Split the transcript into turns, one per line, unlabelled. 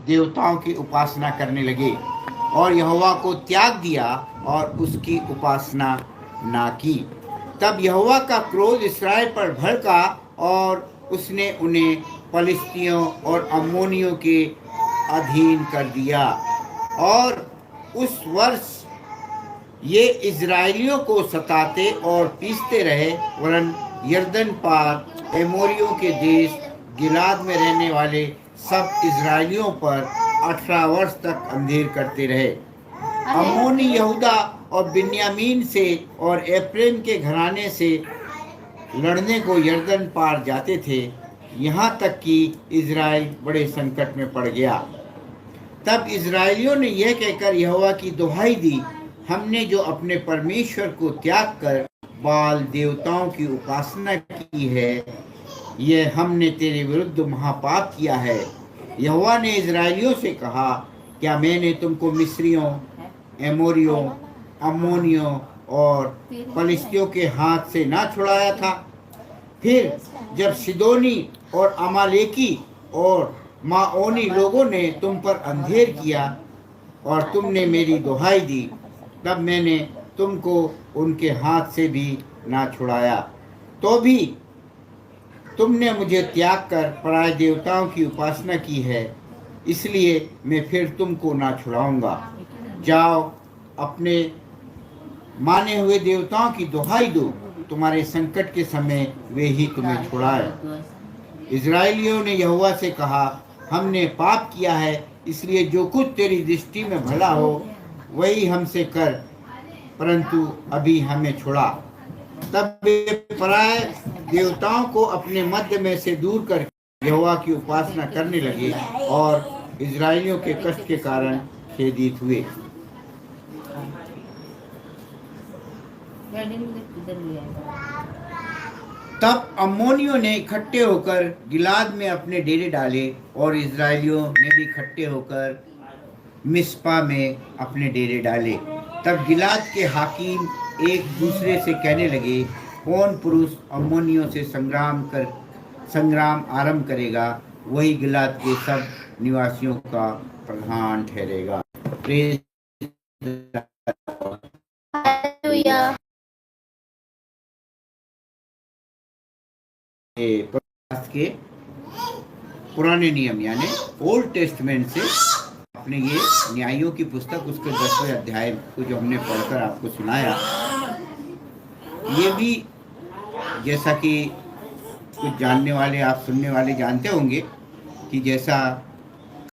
देवताओं की उपासना करने लगे और यहोवा को त्याग दिया और उसकी उपासना ना की। तब यहोवा का क्रोध इस्राएल पर भड़का और उसने उन्हें पलिश्तियों और अम्मोनियों के अधीन कर दिया। और उस वर्ष ये इजराइलियों को सताते और पीसते रहे, वरन यरदन पार एमोरियों के देश गिलाद में रहने वाले सब इजराइलियों पर 18 वर्ष तक अंधेर करते रहे। अम्मोनी यहूदा और बिन्यामीन से और एप्रैम के घराने से लड़ने को यरदन पार जाते थे, यहाँ तक कि इजराइल बड़े संकट में पड़ गया। तब इजराइलियों ने यह कहकर यहोवा की दुहाई दी, हमने जो अपने परमेश्वर को त्याग कर बाल देवताओं की उपासना की है, यह हमने तेरे विरुद्ध महापाप किया है। यहोवा ने इजराइलियों से कहा, क्या मैंने तुमको मिस्रियों, एमोरियों, अम्मोनियों और पलिश्तियों के हाथ से ना छुड़ाया था? फिर जब सिदोनी और अमालेकी और माओनी लोगों ने तुम पर अंधेर किया और तुमने मेरी दुहाई दी, तब मैंने तुमको उनके हाथ से भी ना छुड़ाया। तो भी तुमने मुझे त्याग कर पराय देवताओं की उपासना की है, इसलिए मैं फिर तुमको ना छुड़ाऊंगा। जाओ, अपने माने हुए देवताओं की दुहाई दो, तुम्हारे संकट के समय वे ही तुम्हें छुड़ाए। इजराइलियों ने यहोवा से कहा, हमने पाप किया है, इसलिए जो कुछ तेरी दृष्टि में भला हो वही हमसे कर, परंतु अभी हमें छुड़ा। तब वे पराय देवताओं को अपने मध्य में से दूर कर यहोवा की उपासना करने लगे और इजराइलियों के कष्ट के कारण खेदित हुए। तब अम्मोनियों ने इकट्ठे होकर गिलाद में अपने डेरे डाले और इजराइलियों ने भी इकट्ठे होकर मिस्पा में अपने डेरे डाले। तब गिलाद के हाकिम एक दूसरे से कहने लगे, कौन पुरुष अम्मोनियों से संग्राम आरंभ करेगा, वही गिलाद के सब निवासियों का प्रधान ठहरेगा। के पुराने नियम यानी ओल्ड टेस्टमेंट से आपने ये न्यायों की पुस्तक उसके 10वें अध्याय को जो हमने पढ़कर आपको सुनाया, ये भी जैसा कि कुछ जानने वाले, आप सुनने वाले जानते होंगे कि जैसा